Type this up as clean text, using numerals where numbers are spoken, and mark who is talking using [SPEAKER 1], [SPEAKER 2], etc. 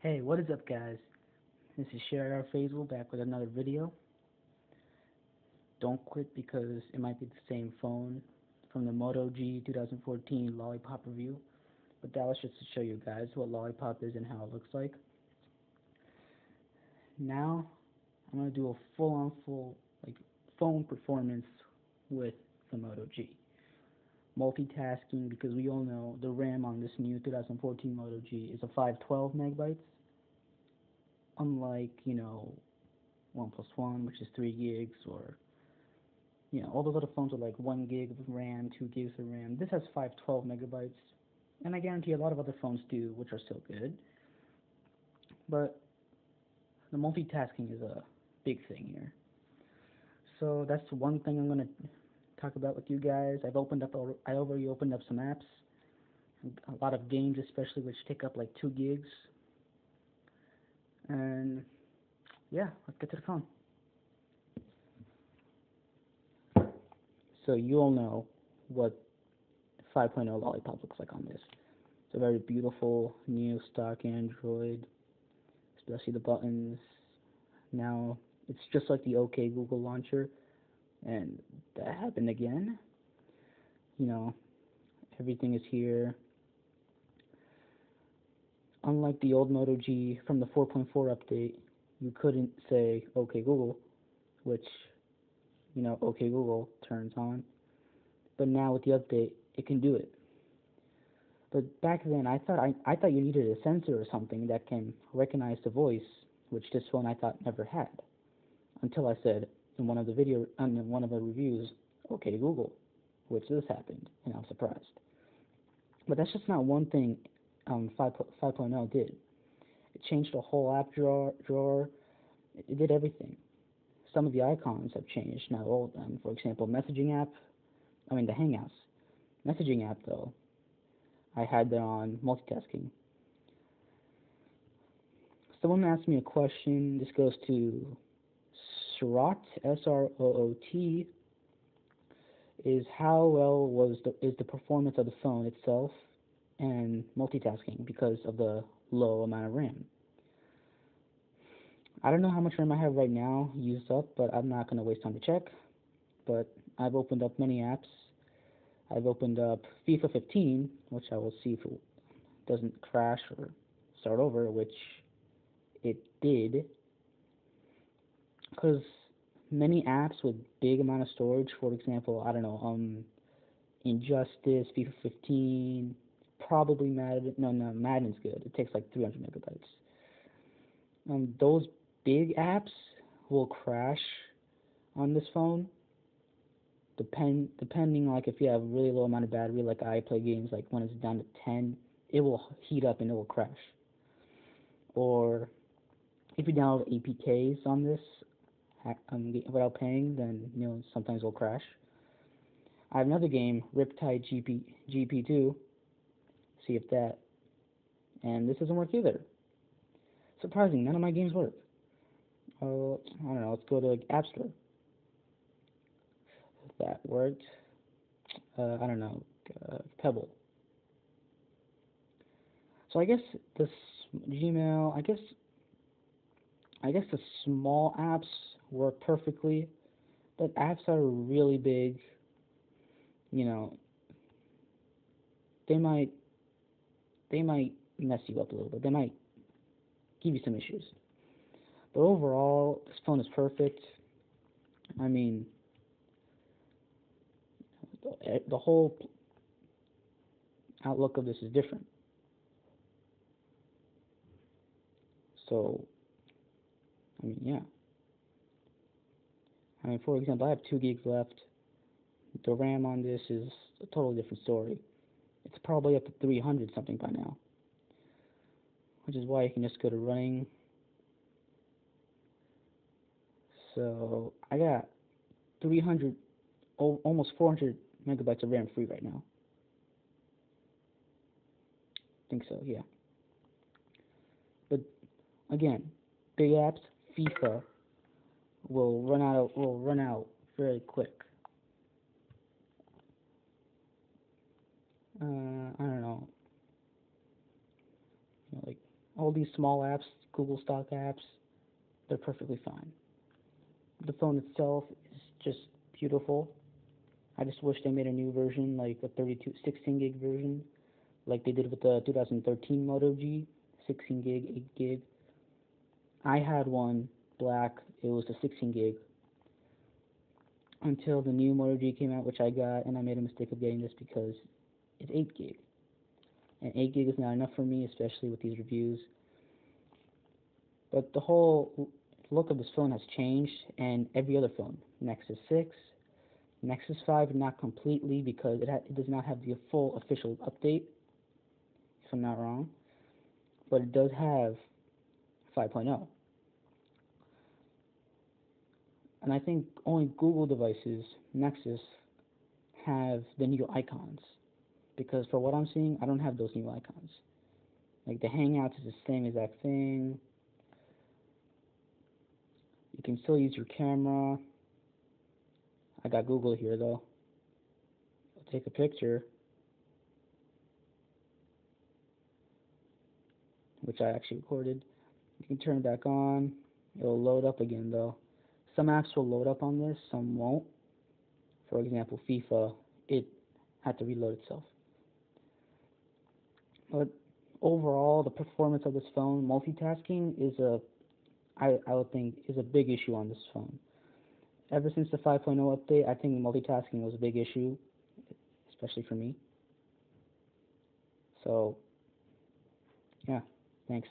[SPEAKER 1] Hey, what is up, guys? This is Sharar Faisal back with another video. Don't quit because it might be the same phone from the Moto G 2014 lollipop review, but that was just to show you guys what lollipop is and how it looks like. Now, I'm going to do a full phone performance with the Moto G. Multitasking, because we all know the RAM on this new 2014 Moto G is a 512 megabytes, unlike, One Plus One, which is 3 gigs, or all those other phones are like 1 gig of RAM, 2 gigs of RAM. This has 512 megabytes, and I guarantee a lot of other phones do, which are still good. But the multitasking is a big thing here. So that's one thing I'm gonna talk about with you guys. I already opened up some apps, a lot of games especially, which take up like 2 gigs. And yeah, let's get to the phone. So you all know what 5.0 Lollipop looks like on this. It's a very beautiful new stock Android, especially the buttons. Now it's just like the OK Google launcher, and that happened again. Everything is here. Unlike the old Moto G from the 4.4 update, you couldn't say OK Google, which OK Google turns on. But now with the update, it can do it. But back then, I thought you needed a sensor or something that can recognize the voice, which this phone I thought never had. Until I said in one of the reviews, OK Google, which this happened, and I'm surprised. But that's just not one thing 5.0 did. It changed the whole app drawer. It did everything. Some of the icons have changed now. For example, the Hangouts. Messaging app, though, I had that on multitasking. Someone asked me a question. This goes to Sroot, S-R-O-O-T, is how well is the performance of the phone itself and multitasking because of the low amount of RAM. I don't know how much RAM I have right now used up, but I'm not going to waste time to check. But I've opened up many apps. I've opened up FIFA 15, which I will see if it doesn't crash or start over, which it did. Because many apps with big amount of storage, for example, Injustice, FIFA 15, probably Madden. No, Madden's good. It takes like 300 megabytes. Those big apps will crash on this phone. Depending, like if you have a really low amount of battery, like I play games, like when it's down to 10, it will heat up and it will crash. Or if you download APKs on this without paying, then sometimes it'll crash. I have another game, Riptide GP2. See if that, and this doesn't work either. Surprising, none of my games work. I don't know. Let's go to App Store. That worked. I don't know. Pebble. So I guess this Gmail. I guess the small apps work perfectly, but apps that are really big, they might mess you up a little bit. They might give you some issues. But overall, this phone is perfect. I mean, the whole outlook of this is different. So, yeah. For example, I have 2 gigs left. The RAM on this is a totally different story. It's probably up to 300 something by now, which is why you can just go to running. So I got 300, almost 400 megabytes of RAM free right now. I think so, yeah. But again, big apps, FIFA, will run out very quick. I don't know. Like All these small apps, Google stock apps, they're perfectly fine. The phone itself is just beautiful. I just wish they made a new version, like a 16 gig version, like they did with the 2013 Moto G, 16 gig, 8 gig. I had one black, it was the 16 gig until the new Moto G came out, which I got, and I made a mistake of getting this because it's 8 gig. And 8 gig is not enough for me, especially with these reviews. But the whole look of this phone has changed, and every other phone, Nexus 6, Nexus 5, not completely because it does not have the full official update, if I'm not wrong, but it does have 5.0. And I think only Google devices, Nexus, have the new icons. Because for what I'm seeing, I don't have those new icons. Like the Hangouts is the same exact thing. You can still use your camera. I got Google here though. I'll take a picture, which I actually recorded. You can turn it back on. It'll load up again though. Some apps will load up on this, some won't. For example, FIFA, it had to reload itself. But overall, the performance of this phone, multitasking is I would think is a big issue on this phone. Ever since the 5.0 update, I think multitasking was a big issue, especially for me. So, yeah, thanks.